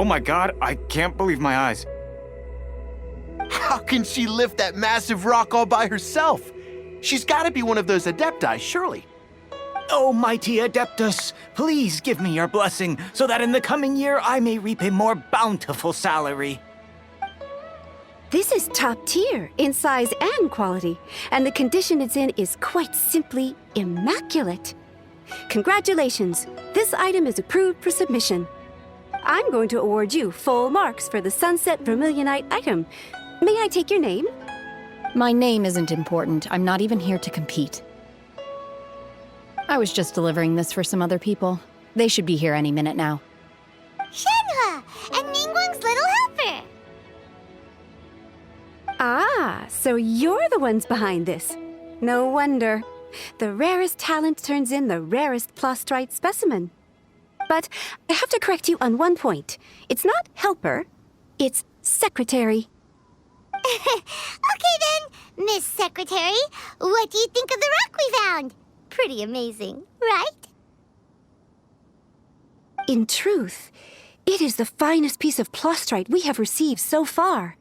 Oh my god, I can't believe my eyes. How can she lift that massive rock all by herself? She's gotta be one of those Adepti, surely. Oh, mighty Adeptus, please give me your blessing so that in the coming year I may reap a more bountiful salary. This is top tier in size and quality, and the condition it's in is quite simply immaculate. Congratulations, this item is approved for submission. I'm going to award you full marks for the Sunset Vermilionite item. May I take your name? My name isn't important. I'm not even here to compete. I was just delivering this for some other people. They should be here any minute now. Shenhua, and Ningguang's little helper. Ah, so you're the ones behind this. No wonder. The rarest talent turns in the rarest plastrite specimen. But I have to correct you on one point. It's not helper, it's secretary. Okay then, Miss Secretary, what do you think of the rock we found? Pretty amazing, right? In truth, it is the finest piece of plastrite we have received so far.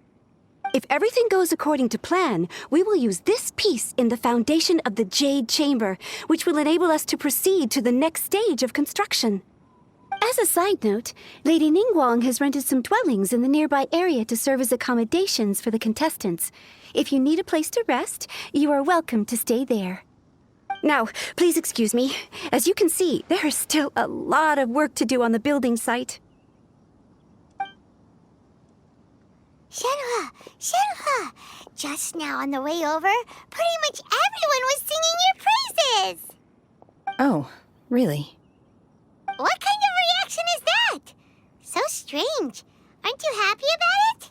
If everything goes according to plan, we will use this piece in the foundation of the Jade Chamber, which will enable us to proceed to the next stage of construction. As a side note, Lady Ningguang has rented some dwellings in the nearby area to serve as accommodations for the contestants. If you need a place to rest, you are welcome to stay there. Now, please excuse me. As you can see, there is still a lot of work to do on the building site. Shenhua, just now on the way over, pretty much everyone was singing your praises. Oh, really? What kind of reaction is that? So strange. Aren't you happy about it?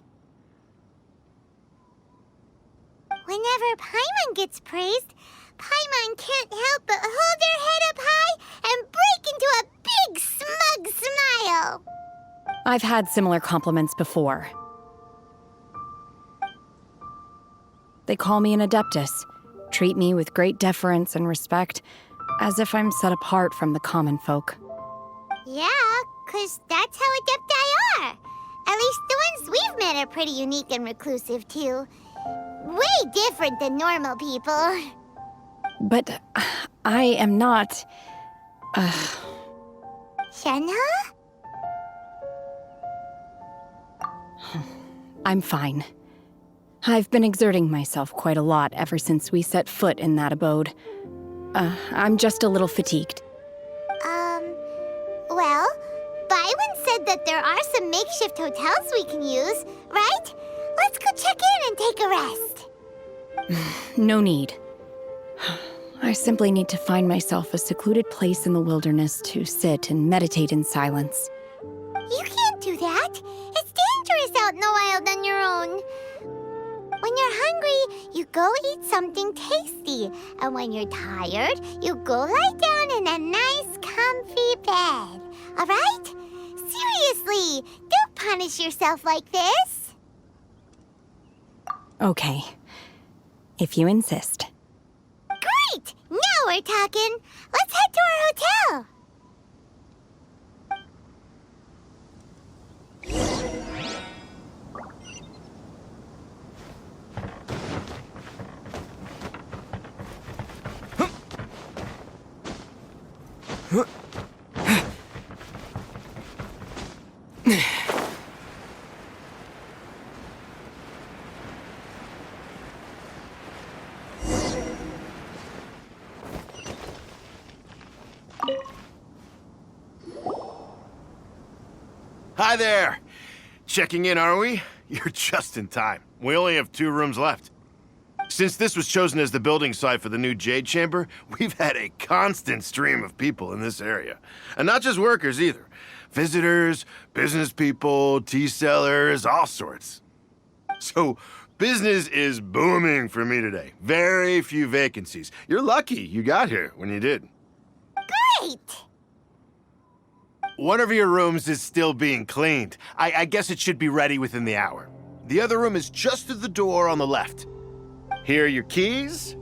Whenever Paimon gets praised, Paimon can't help but hold her head up high and break into a big, smug smile. I've had similar compliments before. They call me an Adeptus, treat me with great deference and respect, as if I'm set apart from the common folk. Yeah, 'cause that's how Adepti are. At least the ones we've met are pretty unique and reclusive, too. Way different than normal people. But I am not... Shenhua? I'm fine. I've been exerting myself quite a lot ever since we set foot in that abode. I'm just a little fatigued. Well, Byron said that there are some makeshift hotels we can use, right? Let's go check in and take a rest. No need. I simply need to find myself a secluded place in the wilderness to sit and meditate in silence. You can't do that. It's dangerous out in the wild on your own. When you're hungry, you go eat something tasty. And when you're tired, you go lie down in a nice, comfy bed. All right? Seriously, don't punish yourself like this. Okay. If you insist. Great! Now we're talking. Let's head to our hotel. Hi there. Checking in, are we? You're just in time. We only have 2 rooms left. Since this was chosen as the building site for the new Jade Chamber, we've had a constant stream of people in this area. And not just workers either. Visitors, business people, tea sellers, all sorts. So, business is booming for me today. Very few vacancies. You're lucky you got here when you did. Great! One of your rooms is still being cleaned. I guess it should be ready within the hour. The other room is just through the door on the left. Here are your keys.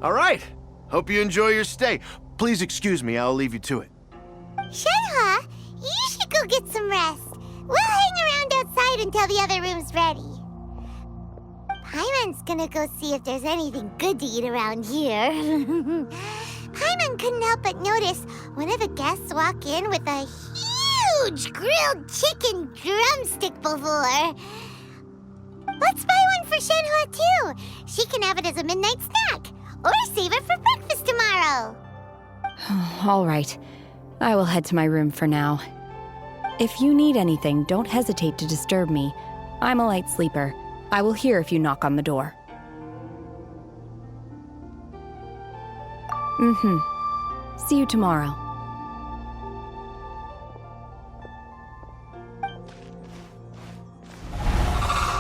All right. Hope you enjoy your stay. Please excuse me, I'll leave you to it. Shenhua, you should go get some rest. We'll hang food until the other room's ready. Paimon's gonna go see if there's anything good to eat around here. Paimon couldn't help but notice one of the guests walk in with a huge grilled chicken drumstick before. Let's buy one for Shenhua too. She can have it as a midnight snack, or save it for breakfast tomorrow. All right. I will head to my room for now. If you need anything, don't hesitate to disturb me. I'm a light sleeper. I will hear if you knock on the door. See you tomorrow.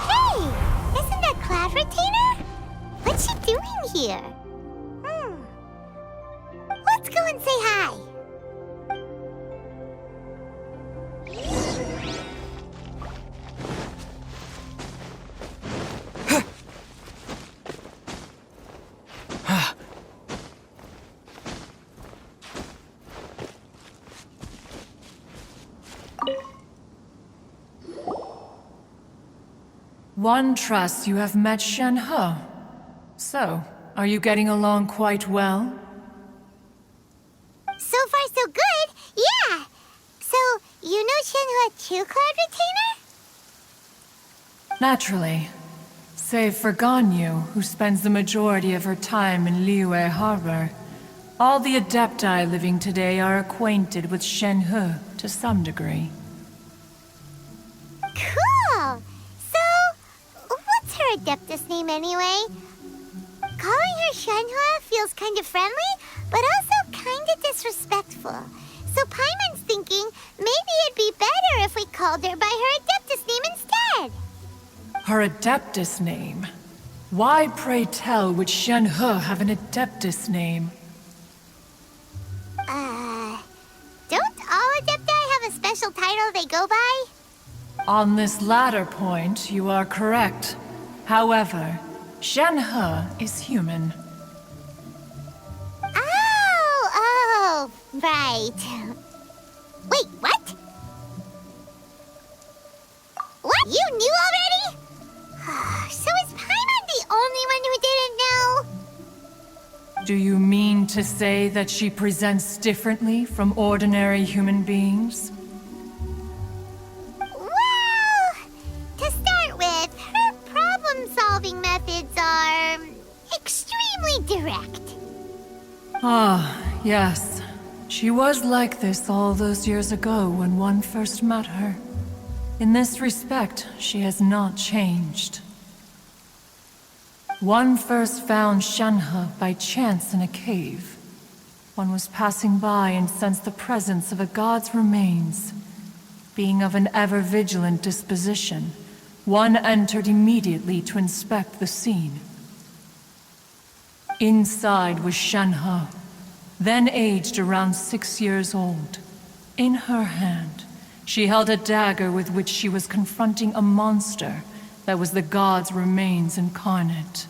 Hey! Isn't that Cloud Retainer? What's she doing here? Let's go and say hi. One trusts you have met Shenhe. So, are you getting along quite well? So far, so good. Yeah. So, you know Shenhua too, Cloud Retainer? Naturally. Save for Ganyu, who spends the majority of her time in Liyue Harbor. All the Adepti living today are acquainted with Shenhe to some degree. Cool. So, what's her Adeptus name anyway? Calling her Shenhua feels kind of friendly, but also kind of disrespectful. So Paimon's thinking maybe it'd be better if we called her by her Adeptus name instead. Her Adeptus name? Why, pray tell, would Shenhe have an Adeptus name? Don't all Adepti have a special title they go by? On this latter point, you are correct. However, Shenhe is human. Oh, right. Wait, what? What? You knew already? So is Paimon the only one who didn't know? Do you mean to say that she presents differently from ordinary human beings? Well, to start with, her problem-solving methods are extremely direct. Ah, yes. She was like this all those years ago when one first met her. In this respect, she has not changed. One first found Shenhe by chance in a cave. One was passing by and sensed the presence of a god's remains. Being of an ever-vigilant disposition, one entered immediately to inspect the scene. Inside was Shenhe, then aged around 6 years old. In her hand, she held a dagger with which she was confronting a monster that was the god's remains incarnate.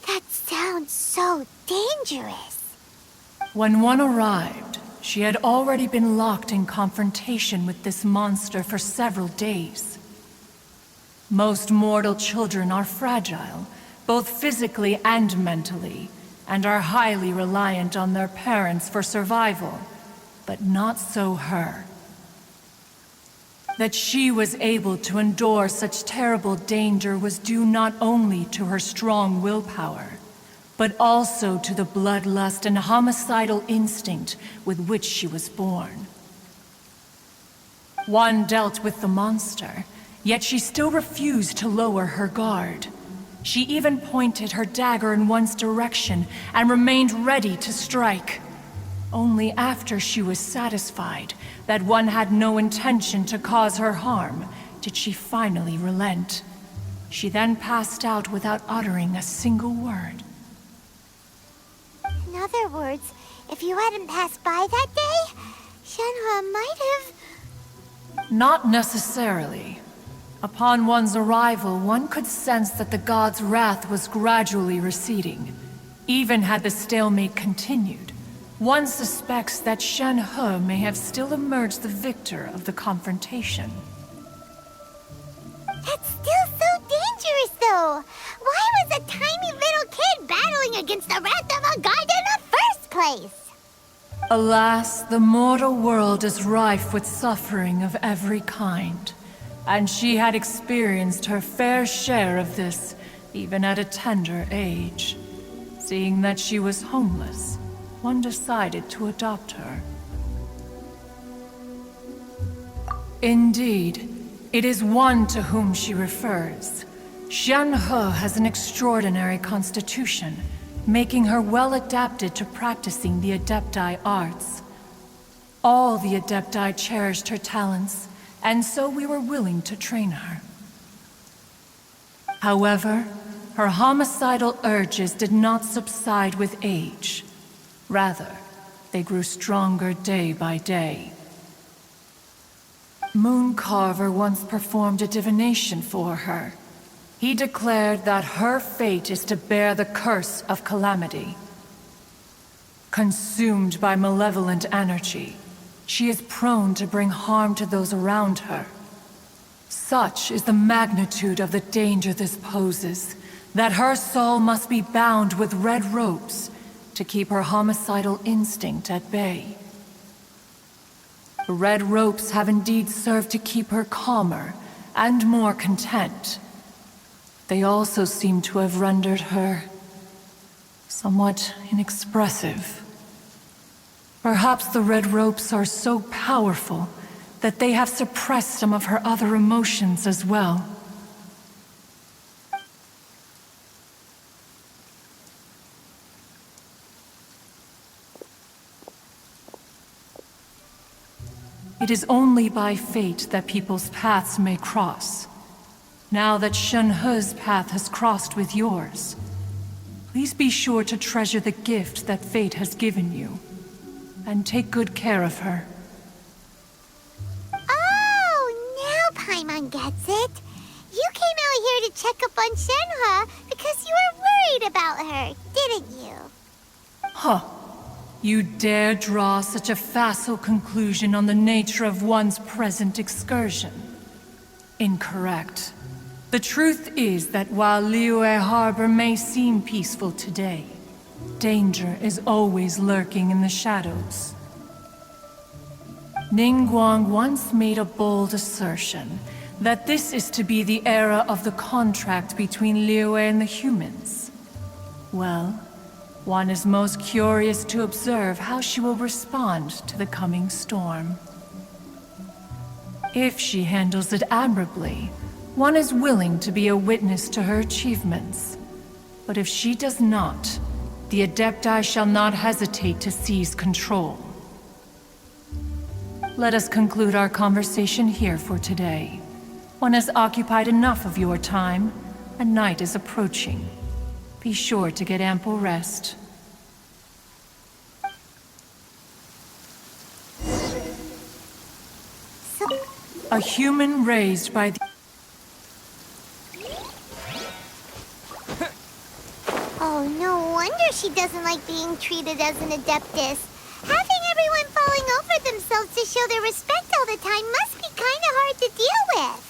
That sounds so dangerous. When one arrived, she had already been locked in confrontation with this monster for several days. Most mortal children are fragile, both physically and mentally, and are highly reliant on their parents for survival, but not so her. That she was able to endure such terrible danger was due not only to her strong willpower, but also to the bloodlust and homicidal instinct with which she was born. One dealt with the monster, yet she still refused to lower her guard. She even pointed her dagger in one's direction and remained ready to strike. Only after she was satisfied that one had no intention to cause her harm did she finally relent. She then passed out without uttering a single word. In other words, if you hadn't passed by that day, Shenhua might have... Not necessarily. Upon one's arrival, one could sense that the god's wrath was gradually receding. Even had the stalemate continued, one suspects that Shenhe may have still emerged the victor of the confrontation. Why was a tiny little kid battling against the wrath of a god in the first place? Alas, the mortal world is rife with suffering of every kind. And she had experienced her fair share of this, even at a tender age. Seeing that she was homeless, one decided to adopt her. Indeed, it is one to whom she refers. Shen-He has an extraordinary constitution, making her well adapted to practicing the Adepti arts. All the Adepti cherished her talents, and so we were willing to train her. However, her homicidal urges did not subside with age. Rather, they grew stronger day by day. Mooncarver once performed a divination for her. He declared that her fate is to bear the curse of calamity. Consumed by malevolent energy, she is prone to bring harm to those around her. Such is the magnitude of the danger this poses, that her soul must be bound with red ropes to keep her homicidal instinct at bay. The red ropes have indeed served to keep her calmer and more content. They also seem to have rendered her somewhat inexpressive. Perhaps the red ropes are so powerful that they have suppressed some of her other emotions as well. It is only by fate that people's paths may cross. Now that Shen-He's path has crossed with yours, please be sure to treasure the gift that fate has given you, and take good care of her. Oh, now Paimon gets it. You came out here to check up on Shenhe because you were worried about her, didn't you? Huh. You dare draw such a facile conclusion on the nature of one's present excursion? Incorrect. The truth is that while Liyue Harbor may seem peaceful today, danger is always lurking in the shadows. Ningguang once made a bold assertion that this is to be the era of the contract between Liyue and the humans. Well, one is most curious to observe how she will respond to the coming storm. If she handles it admirably, one is willing to be a witness to her achievements. But if she does not, the Adepti shall not hesitate to seize control. Let us conclude our conversation here for today. One has occupied enough of your time, and night is approaching. Be sure to get ample rest. A human raised by the... Oh, no wonder she doesn't like being treated as an adeptus. Having everyone falling over themselves to show their respect all the time must be kind of hard to deal with.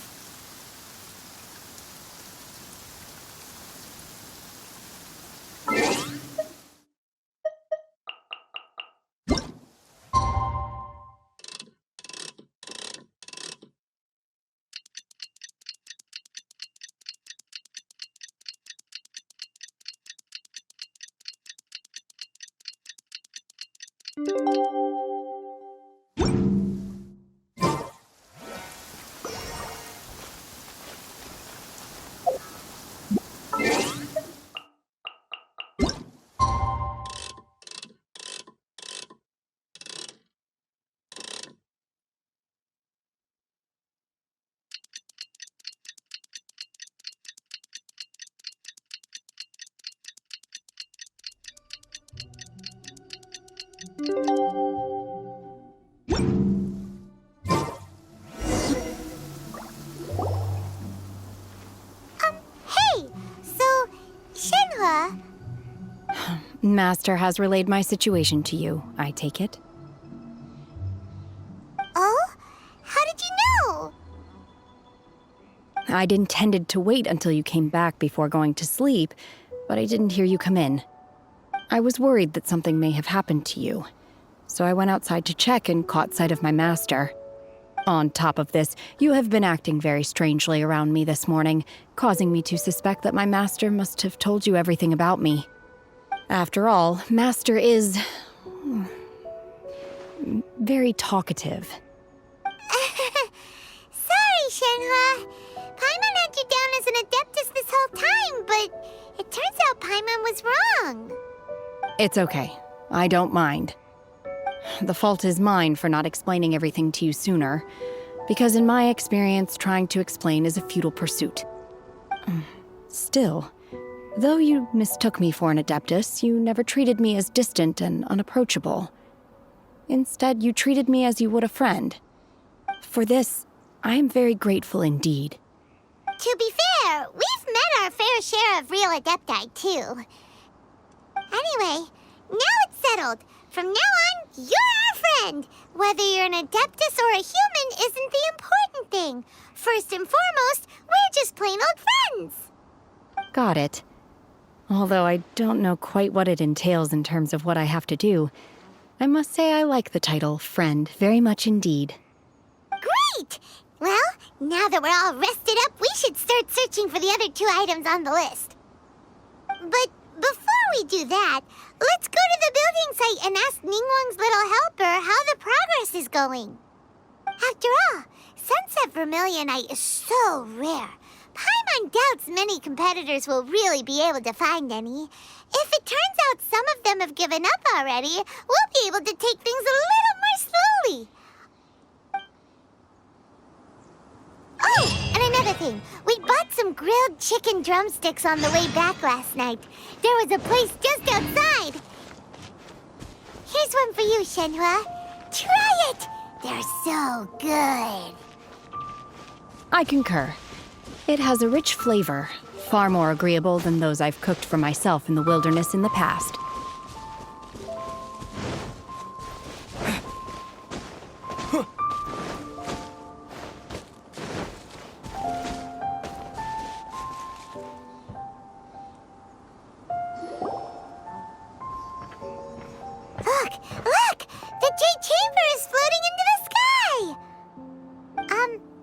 Hey! So, Shenhe... Master has relayed my situation to you, I take it? Oh? How did you know? I'd intended to wait until you came back before going to sleep, but I didn't hear you come in. I was worried that something may have happened to you, so I went outside to check and caught sight of my master. On top of this, you have been acting very strangely around me this morning, causing me to suspect that my master must have told you everything about me. After all, Master is very talkative. Sorry, Shenhua. Paimon had you down as an Adeptus this whole time, but it turns out Paimon was wrong. It's okay. I don't mind. The fault is mine for not explaining everything to you sooner, because in my experience, trying to explain is a futile pursuit. Still, though you mistook me for an Adeptus, you never treated me as distant and unapproachable. Instead, you treated me as you would a friend. For this, I am very grateful indeed. To be fair, we've met our fair share of real Adepti, too. Anyway, now it's settled. From now on, you're our friend. Whether you're an Adeptus or a human isn't the important thing. First and foremost, we're just plain old friends. Got it. Although I don't know quite what it entails in terms of what I have to do, I must say I like the title friend very much indeed. Great! Well, now that we're all rested up, we should start searching for the other 2 items on the list. But before we do that, let's go to the building site and ask Ningguang's little helper how the progress is going. After all, Sunset Vermilionite is so rare. Paimon doubts many competitors will really be able to find any. If it turns out some of them have given up already, we'll be able to take things a little more slowly. Oh, and another thing. We bought some grilled chicken drumsticks on the way back last night. There was a place just outside. Here's one for you, Shenhua. Try it! They're so good. I concur. It has a rich flavor, far more agreeable than those I've cooked for myself in the wilderness in the past. Look! The Jade Chamber is floating into the sky!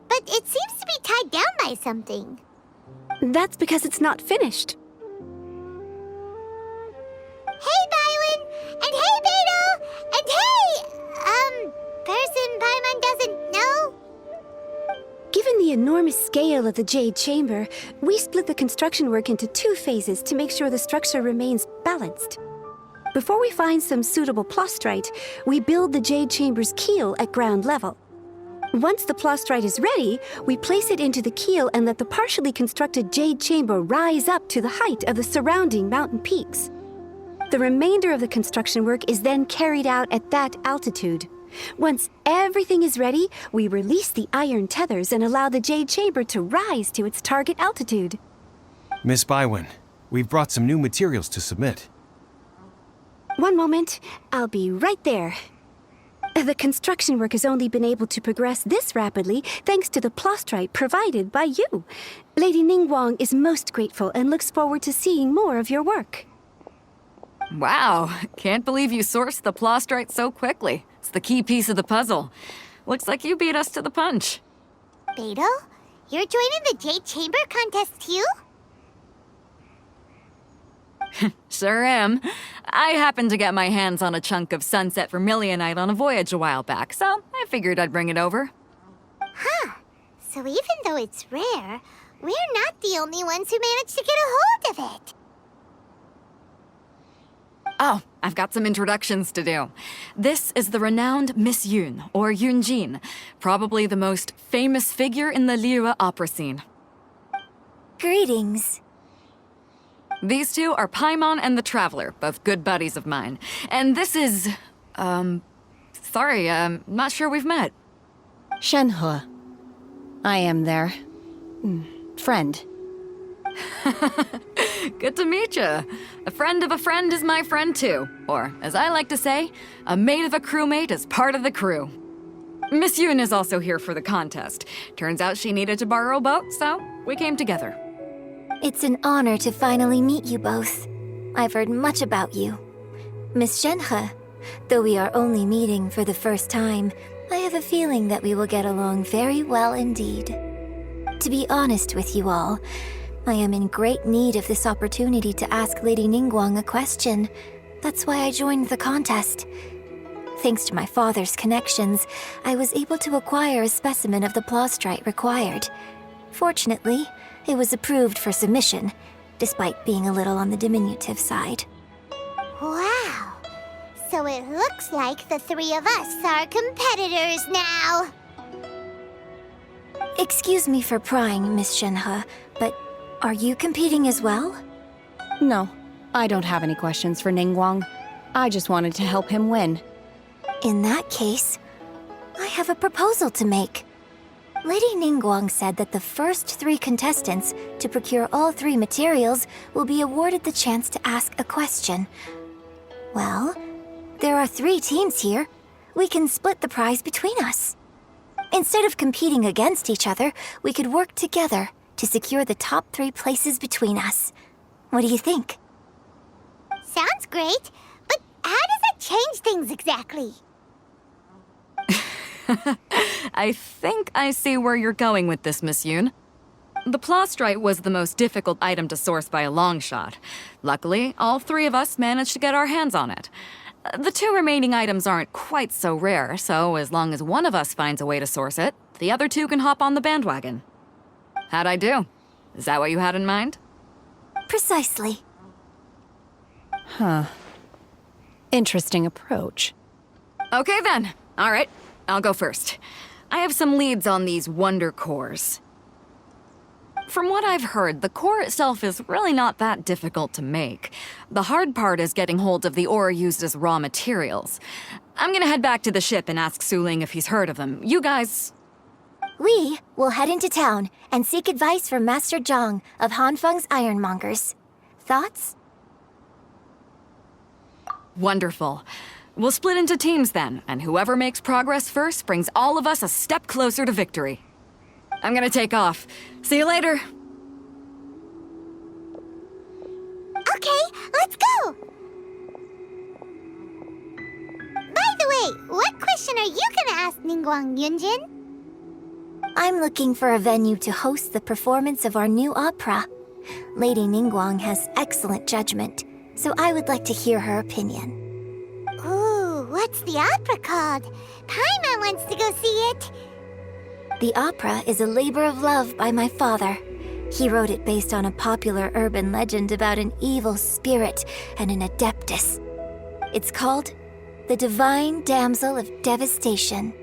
But it seems to be tied down by something. That's because it's not finished. Hey, Bywin! And hey, Beto! And hey, person Paimon doesn't know? Given the enormous scale of the Jade Chamber, we split the construction work into 2 phases to make sure the structure remains balanced. Before we find some suitable plastrite, we build the Jade Chamber's keel at ground level. Once the plastrite is ready, we place it into the keel and let the partially constructed Jade Chamber rise up to the height of the surrounding mountain peaks. The remainder of the construction work is then carried out at that altitude. Once everything is ready, we release the iron tethers and allow the Jade Chamber to rise to its target altitude. Miss Bywin, we've brought some new materials to submit. One moment, I'll be right there. The construction work has only been able to progress this rapidly thanks to the plastrite provided by you. Lady Ningguang is most grateful and looks forward to seeing more of your work. Wow, can't believe you sourced the plastrite so quickly. It's the key piece of the puzzle. Looks like you beat us to the punch. Beto, you're joining the Jade Chamber contest too? Sure am. I happened to get my hands on a chunk of Sunset Vermilionite on a voyage a while back, so I figured I'd bring it over. Huh. So even though it's rare, we're not the only ones who managed to get a hold of it. Oh, I've got some introductions to do. This is the renowned Miss Yun, or Yunjin, probably the most famous figure in the Liyue opera scene. Greetings. These 2 are Paimon and the Traveler, both good buddies of mine. And this is... sorry, not sure we've met. Shenhua. I am their... friend. Good to meet you. A friend of a friend is my friend too. Or, as I like to say, a mate of a crewmate is part of the crew. Miss Yoon is also here for the contest. Turns out she needed to borrow a boat, so we came together. It's an honor to finally meet you both. I've heard much about you. Miss Shenhe, though we are only meeting for the first time, I have a feeling that we will get along very well indeed. To be honest with you all, I am in great need of this opportunity to ask Lady Ningguang a question. That's why I joined the contest. Thanks to my father's connections, I was able to acquire a specimen of the plaustrite required. Fortunately, it was approved for submission, despite being a little on the diminutive side. Wow. So it looks like the three of us are competitors now. Excuse me for prying, Miss Shenhe, but are you competing as well? No, I don't have any questions for Ningguang. I just wanted to help him win. In that case, I have a proposal to make. Lady Ningguang said that the first 3 contestants to procure all 3 materials will be awarded the chance to ask a question. Well, there are 3 teams here. We can split the prize between us. Instead of competing against each other, we could work together to secure the top 3 places between us. What do you think? Sounds great, but how does that change things exactly? I think I see where you're going with this, Miss Yoon. The plaustrite was the most difficult item to source by a long shot. Luckily, all 3 of us managed to get our hands on it. The 2 remaining items aren't quite so rare, so as long as one of us finds a way to source it, the other 2 can hop on the bandwagon. How'd I do? Is that what you had in mind? Precisely. Interesting approach. Okay then. All right, I'll go first. I have some leads on these wonder cores. From what I've heard, the core itself is really not that difficult to make. The hard part is getting hold of the ore used as raw materials. I'm gonna head back to the ship and ask Suling if he's heard of them. You guys... We will head into town and seek advice from Master Zhang of Hanfeng's Ironmongers. Thoughts? Wonderful. We'll split into teams then, and whoever makes progress first brings all of us a step closer to victory. I'm gonna take off. See you later. Okay, let's go! By the way, what question are you gonna ask Ningguang, Yunjin? I'm looking for a venue to host the performance of our new opera. Lady Ningguang has excellent judgment, so I would like to hear her opinion. Ooh, what's the opera called? Paimon wants to go see it. The opera is a labor of love by my father. He wrote it based on a popular urban legend about an evil spirit and an adeptus. It's called The Divine Damsel of Devastation.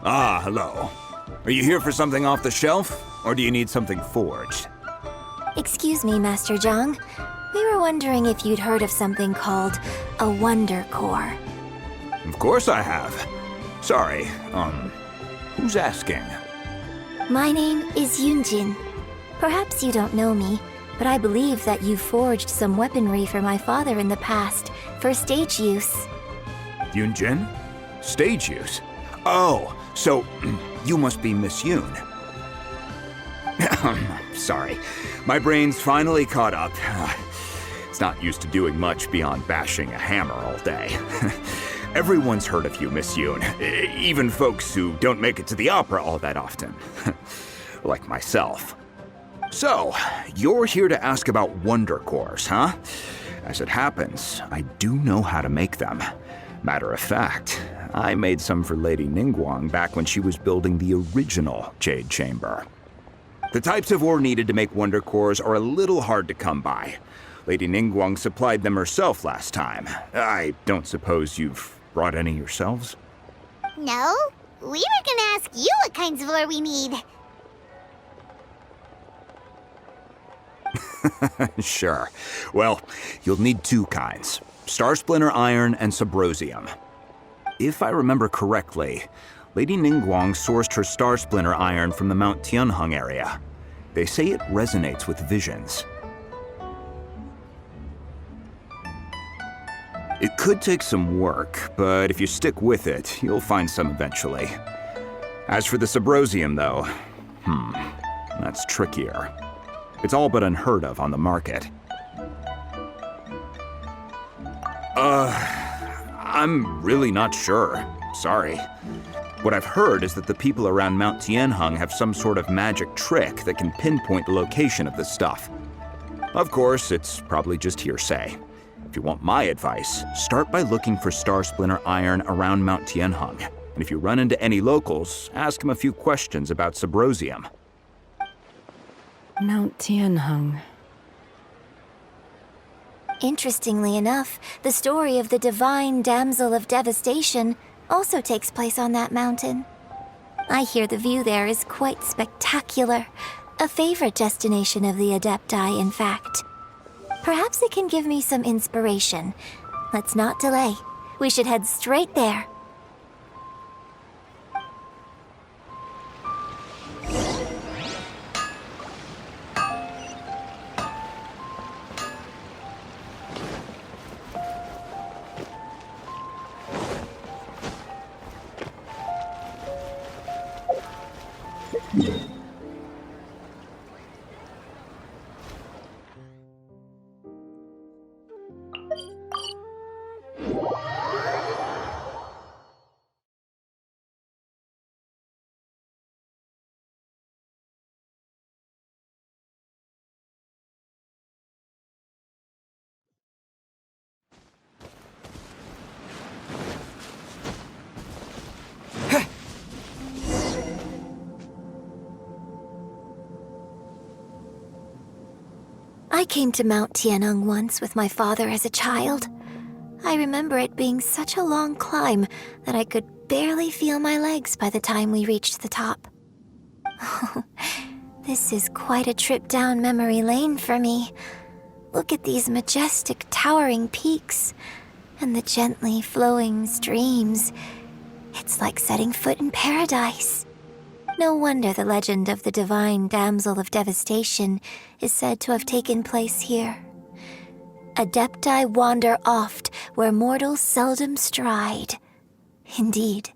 Ah, hello. Are you here for something off the shelf, or do you need something forged? Excuse me, Master Zhang. We were wondering if you'd heard of something called a Wonder Core. Of course I have. Sorry, who's asking? My name is Yunjin. Perhaps you don't know me, but I believe that you forged some weaponry for my father in the past, for stage use. Yunjin? Stage use? Oh, so you must be Miss Yoon. Sorry, my brain's finally caught up. It's not used to doing much beyond bashing a hammer all day. Everyone's heard of you, Miss Yoon. Even folks who don't make it to the opera all that often. Like myself. So, you're here to ask about wonder cores, huh? As it happens, I do know how to make them. Matter of fact, I made some for Lady Ningguang back when she was building the original Jade Chamber. The types of ore needed to make wonder cores are a little hard to come by. Lady Ningguang supplied them herself last time. I don't suppose you've brought any yourselves? No, we were gonna ask you what kinds of ore we need. Sure. Well, you'll need two kinds. Star Splinter Iron and Subrosium. If I remember correctly, Lady Ningguang sourced her Star Splinter Iron from the Mount Tianheng area. They say it resonates with visions. It could take some work, but if you stick with it, you'll find some eventually. As for the Subrosium, though, that's trickier. It's all but unheard of on the market. I'm really not sure. Sorry. What I've heard is that the people around Mount Tianheng have some sort of magic trick that can pinpoint the location of the stuff. Of course, it's probably just hearsay. If you want my advice, start by looking for Star Splinter Iron around Mount Tianheng. And if you run into any locals, ask them a few questions about Subrosium. Mount Tianheng. Interestingly enough, the story of the divine damsel of devastation also takes place on that mountain. I hear the view there is quite spectacular. A favorite destination of the Adepti, in fact. Perhaps it can give me some inspiration. Let's not delay. We should head straight there. I came to Mount Tianheng once with my father as a child. I remember it being such a long climb that I could barely feel my legs by the time we reached the top. This is quite a trip down memory lane for me. Look at these majestic, towering peaks and the gently flowing streams. It's like setting foot in paradise. No wonder the legend of the divine damsel of devastation is said to have taken place here. Adepti wander oft where mortals seldom stride. Indeed,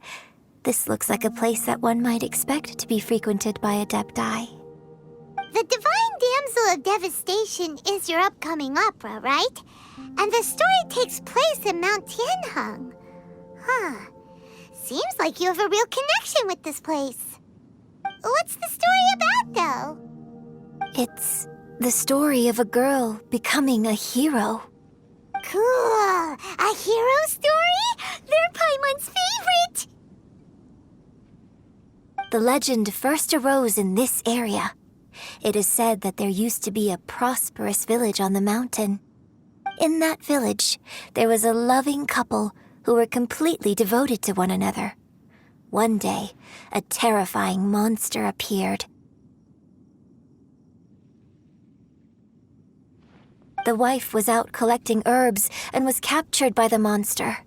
this looks like a place that one might expect to be frequented by Adepti. The divine damsel of devastation is your upcoming opera, right? And the story takes place in Mount Tianheng. Huh. Seems like you have a real connection with this place. What's the story about, though? It's the story of a girl becoming a hero. Cool! A hero story? They're Paimon's favorite! The legend first arose in this area. It is said that there used to be a prosperous village on the mountain. In that village, there was a loving couple who were completely devoted to one another. One day, a terrifying monster appeared. The wife was out collecting herbs and was captured by the monster.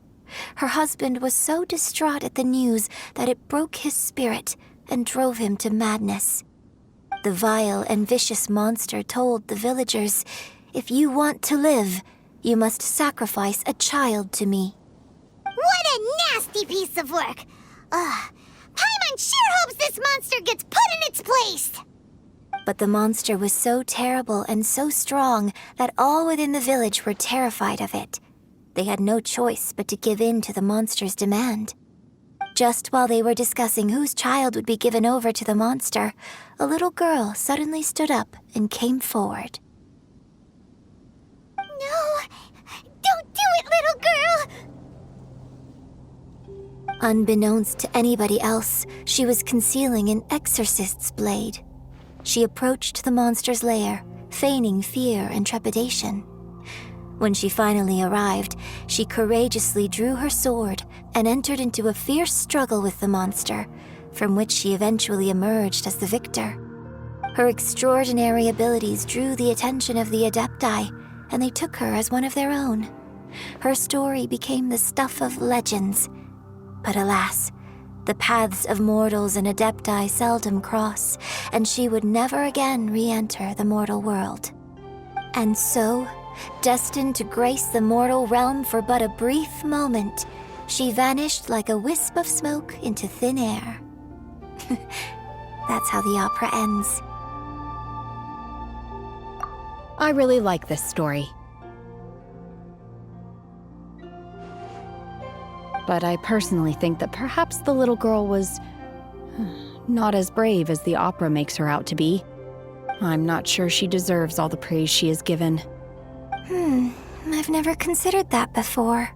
Her husband was so distraught at the news that it broke his spirit and drove him to madness. The vile and vicious monster told the villagers, "If you want to live, you must sacrifice a child to me." What a nasty piece of work! Paimon sure hopes this monster gets put in its place! But the monster was so terrible and so strong that all within the village were terrified of it. They had no choice but to give in to the monster's demand. Just while they were discussing whose child would be given over to the monster, a little girl suddenly stood up and came forward. No! Don't do it, little girl! Unbeknownst to anybody else, she was concealing an exorcist's blade. She approached the monster's lair, feigning fear and trepidation. When she finally arrived, she courageously drew her sword and entered into a fierce struggle with the monster, from which she eventually emerged as the victor. Her extraordinary abilities drew the attention of the Adepti, and they took her as one of their own. Her story became the stuff of legends. But alas, the paths of mortals and Adepti seldom cross, and she would never again re-enter the mortal world. And so, destined to grace the mortal realm for but a brief moment, she vanished like a wisp of smoke into thin air. That's how the opera ends. I really like this story. But I personally think that perhaps the little girl was not as brave as the opera makes her out to be. I'm not sure she deserves all the praise she is given. I've never considered that before.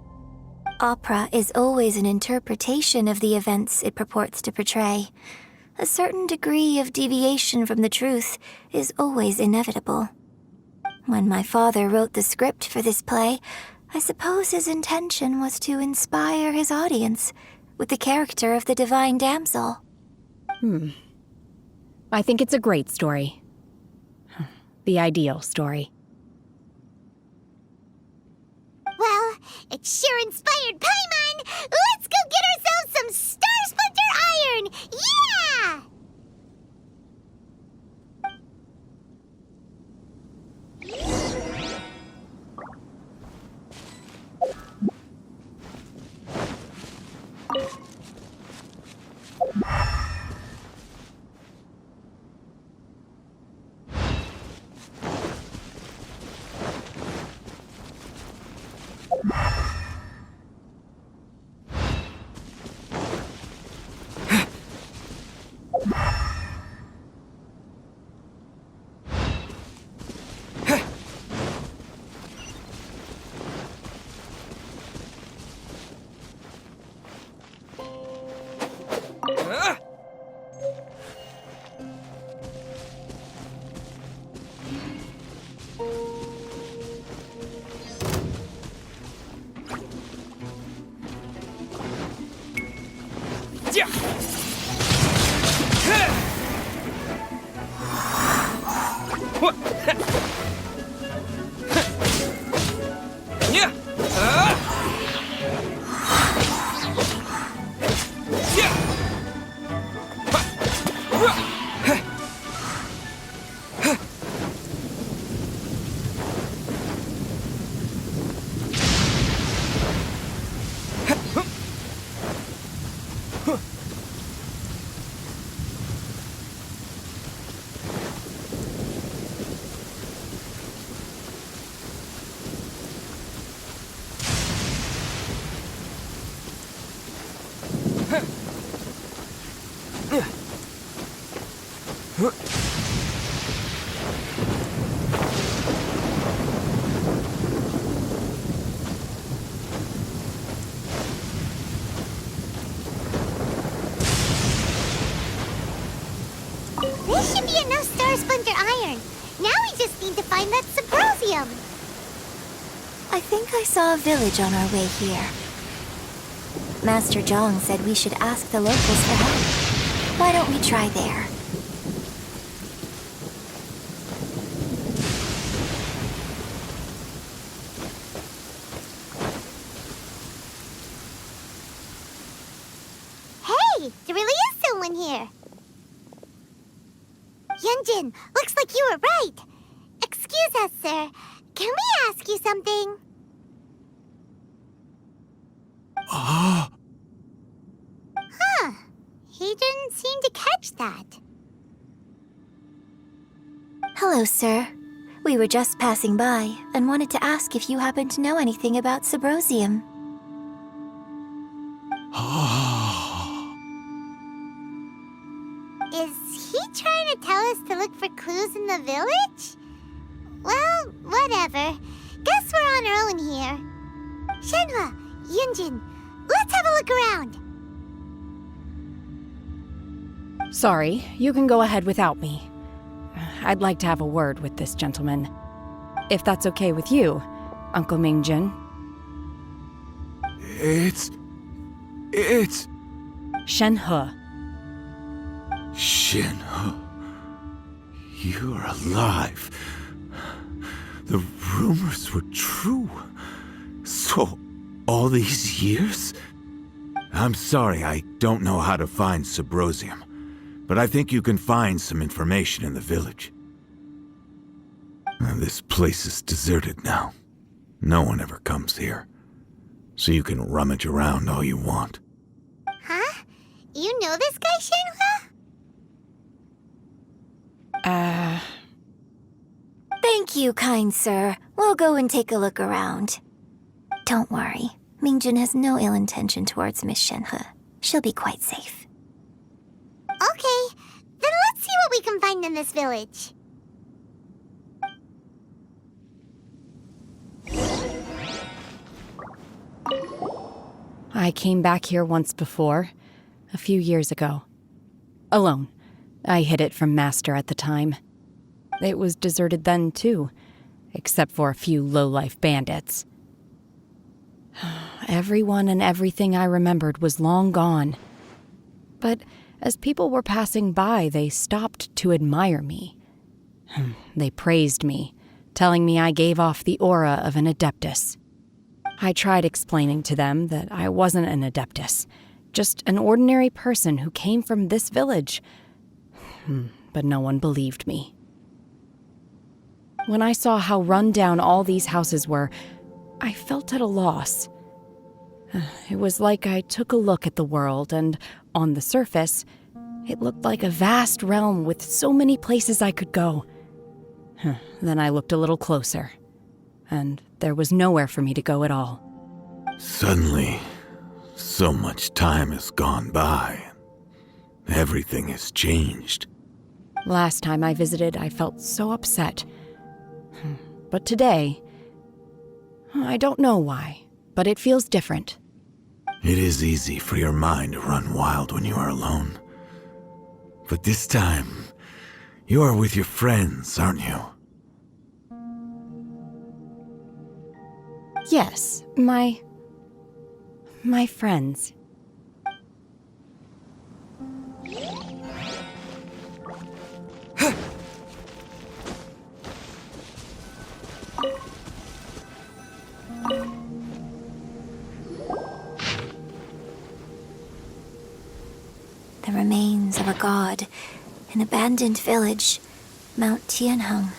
Opera is always an interpretation of the events it purports to portray. A certain degree of deviation from the truth is always inevitable. When my father wrote the script for this play, I suppose his intention was to inspire his audience with the character of the divine damsel. I think it's a great story. The ideal story. Well, it sure inspired Paimon! Let's go get ourselves some Star Splinter Iron! Yeah! This should be enough Star Splinter Iron. Now we just need to find that Symposium. I think I saw a village on our way here. Master Zhang said we should ask the locals for help. Why don't we try there? Hey, there really is someone here. Yunjin, looks like you were right. Excuse us, sir. Can we ask you something? Huh. He didn't seem to catch that. Hello, sir. We were just passing by and wanted to ask if you happen to know anything about Subrosium. Is he trying to tell us to look for clues in the village? Well, whatever. Guess we're on our own here. Shenhua, Yunjin, let's have a look around. Sorry, you can go ahead without me. I'd like to have a word with this gentleman. If that's okay with you, Uncle Mingjin. It's... Shenhe. Shenhe. You're alive. The rumors were true. So, all these years? I'm sorry, I don't know how to find Subrosium, but I think you can find some information in the village. This place is deserted now. No one ever comes here. So you can rummage around all you want. Huh? You know this guy, Shenhua? Thank you, kind sir. We'll go and take a look around. Don't worry. Mingjin has no ill intention towards Miss Shenhe. She'll be quite safe. Okay, then let's see what we can find in this village. I came back here once before, a few years ago. Alone. I hid it from Master at the time. It was deserted then, too, except for a few low-life bandits. Everyone and everything I remembered was long gone. But as people were passing by, they stopped to admire me. They praised me, telling me I gave off the aura of an Adeptus. I tried explaining to them that I wasn't an Adeptus, just an ordinary person who came from this village. But no one believed me. When I saw how run down all these houses were, I felt at a loss. It was like I took a look at the world, and on the surface, it looked like a vast realm with so many places I could go. Then I looked a little closer, and there was nowhere for me to go at all. Suddenly, so much time has gone by. Everything has changed. Last time I visited, I felt so upset. But today, I don't know why, but it feels different. It is easy for your mind to run wild when you are alone. But this time, you are with your friends, aren't you? Yes, my friends. The remains of a god, an abandoned village, Mount Tianheng.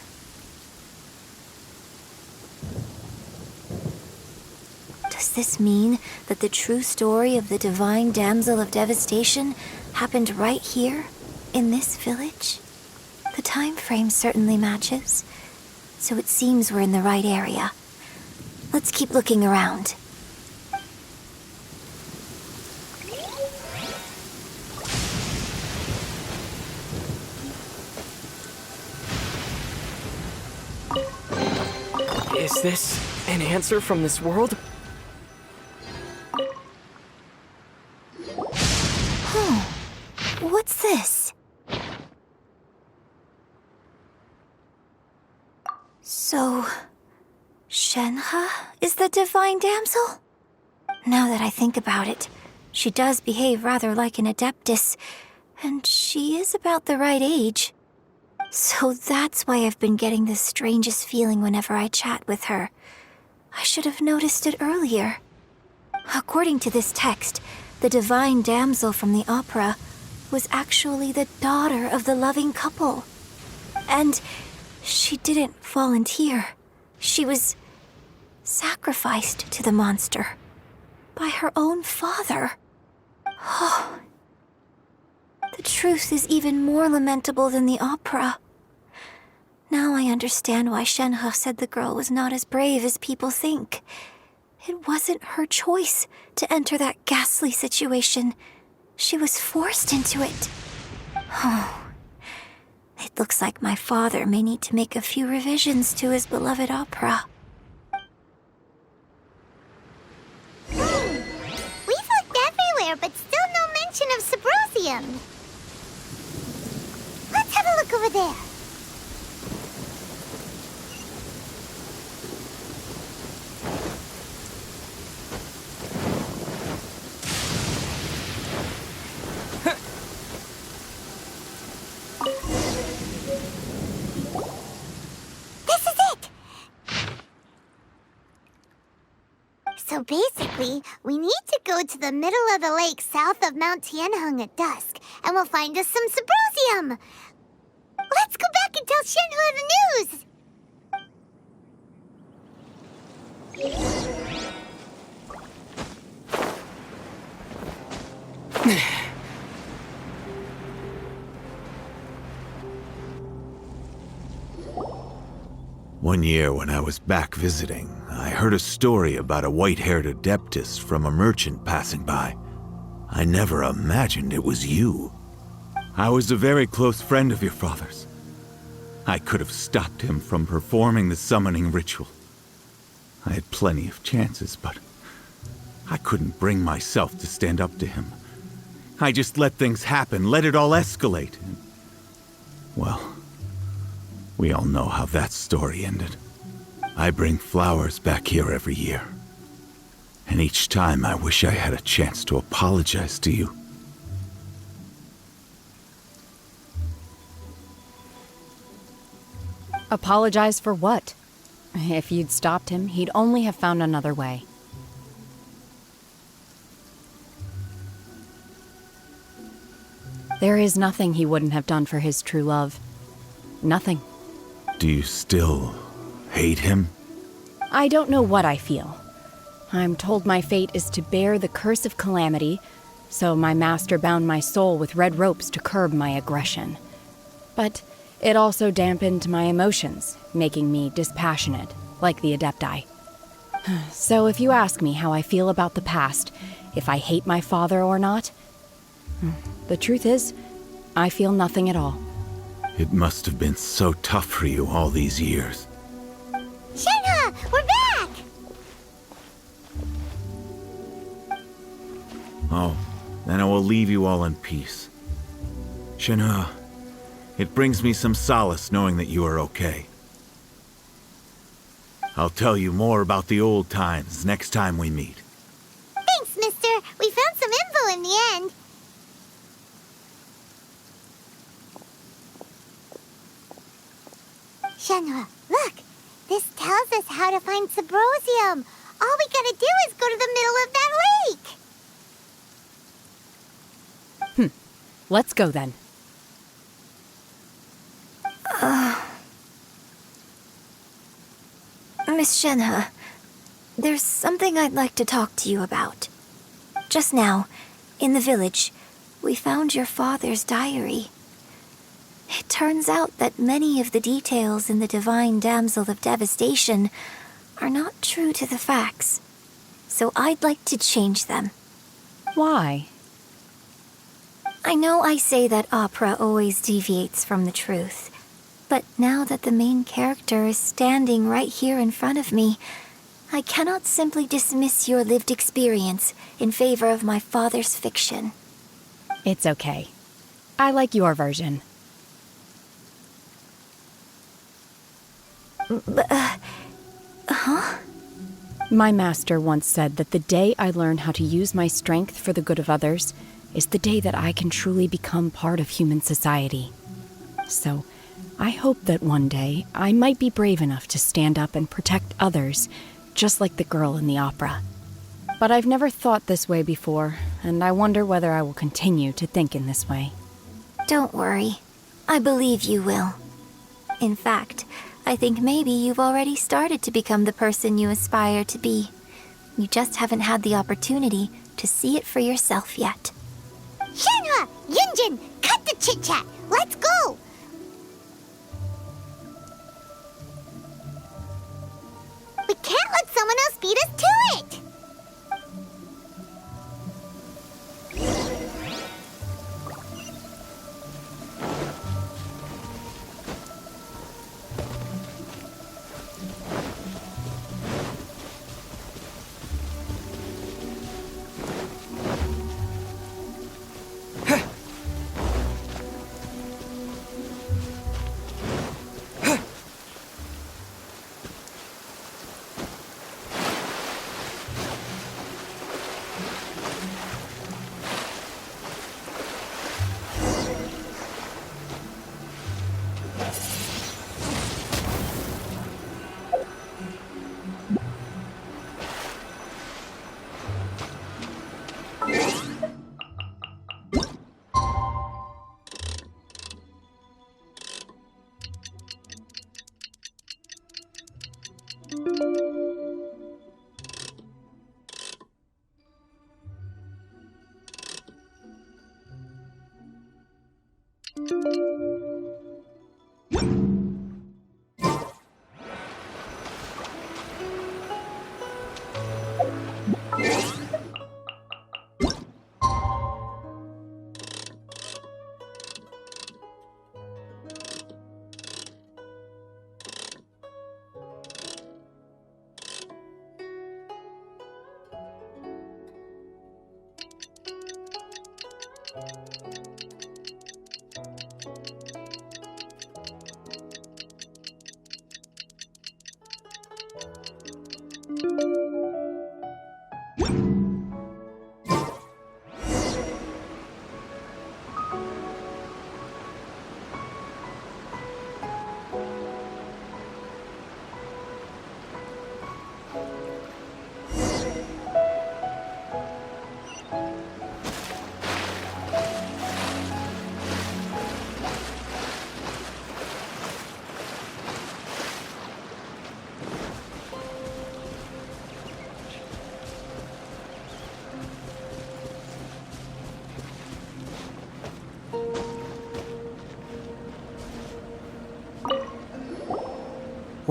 Does this mean that the true story of the divine damsel of devastation happened right here, in this village? The time frame certainly matches, so it seems we're in the right area. Let's keep looking around. Is this an answer from this world? What's this? So, Shenhe is the divine damsel? Now that I think about it, she does behave rather like an Adeptus, and she is about the right age. So that's why I've been getting the strangest feeling whenever I chat with her. I should have noticed it earlier. According to this text, the divine damsel from the opera was actually the daughter of the loving couple. And she didn't volunteer. She was sacrificed to the monster by her own father. Oh, the truth is even more lamentable than the opera. Now I understand why Shenhe said the girl was not as brave as people think. It wasn't her choice to enter that ghastly situation. She was forced into it. Oh, it looks like my father may need to make a few revisions to his beloved opera. We've looked everywhere, but still no mention of Sabrosium. Let's have a look over there. This is it! So basically, we need to go to the middle of the lake south of Mount Tianheng at dusk, and we'll find us some Sabrosium! Let's go back and tell Shenhe the news! One year when I was back visiting, I heard a story about a white-haired adeptus from a merchant passing by. I never imagined it was you. I was a very close friend of your father's. I could have stopped him from performing the summoning ritual. I had plenty of chances, but I couldn't bring myself to stand up to him. I just let things happen, let it all escalate. And, well, we all know how that story ended. I bring flowers back here every year. And each time I wish I had a chance to apologize to you. Apologize for what? If you'd stopped him, he'd only have found another way. There is nothing he wouldn't have done for his true love. Nothing. Do you still hate him? I don't know what I feel. I'm told my fate is to bear the curse of calamity, so my master bound my soul with red ropes to curb my aggression. But it also dampened my emotions, making me dispassionate, like the Adepti. So if you ask me how I feel about the past, if I hate my father or not, the truth is, I feel nothing at all. It must have been so tough for you all these years. Shenhe, we're back! Oh, then I will leave you all in peace. Shenhe, it brings me some solace knowing that you are okay. I'll tell you more about the old times next time we meet. Thanks, mister. We found some info in the end. Shenhe, look. This tells us how to find Sabrosium. All we gotta do is go to the middle of that lake. Let's go then. Miss Shenhe, there's something I'd like to talk to you about. Just now, in the village, we found your father's diary. It turns out that many of the details in the Divine Damsel of Devastation are not true to the facts. So I'd like to change them. Why? I know I say that opera always deviates from the truth, but now that the main character is standing right here in front of me, I cannot simply dismiss your lived experience in favor of my father's fiction. It's okay. I like your version. My master once said that the day I learn how to use my strength for the good of others is the day that I can truly become part of human society. So, I hope that one day I might be brave enough to stand up and protect others, just like the girl in the opera. But I've never thought this way before, and I wonder whether I will continue to think in this way. Don't worry. I believe you will. In fact, I think maybe you've already started to become the person you aspire to be. You just haven't had the opportunity to see it for yourself yet. Shenhe, Yunjin, cut the chit-chat. Let's go! someone else beat us to it!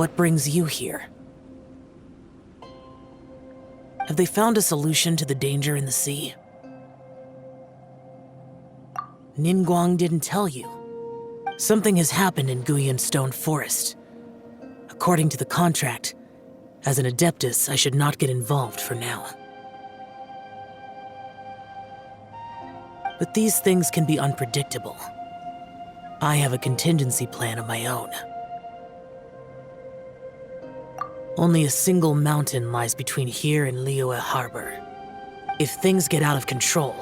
What brings you here? Have they found a solution to the danger in the sea? Ningguang didn't tell you. Something has happened in Guyan Stone Forest. According to the contract, as an Adeptus, I should not get involved for now. But these things can be unpredictable. I have a contingency plan of my own. Only a single mountain lies between here and Liyue Harbor. If things get out of control,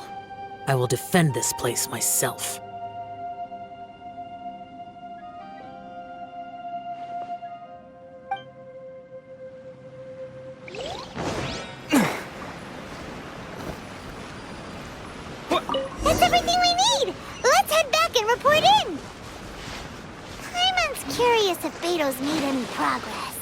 I will defend this place myself. That's everything we need! Let's head back and report in! Paimon's curious if Beto's made any progress.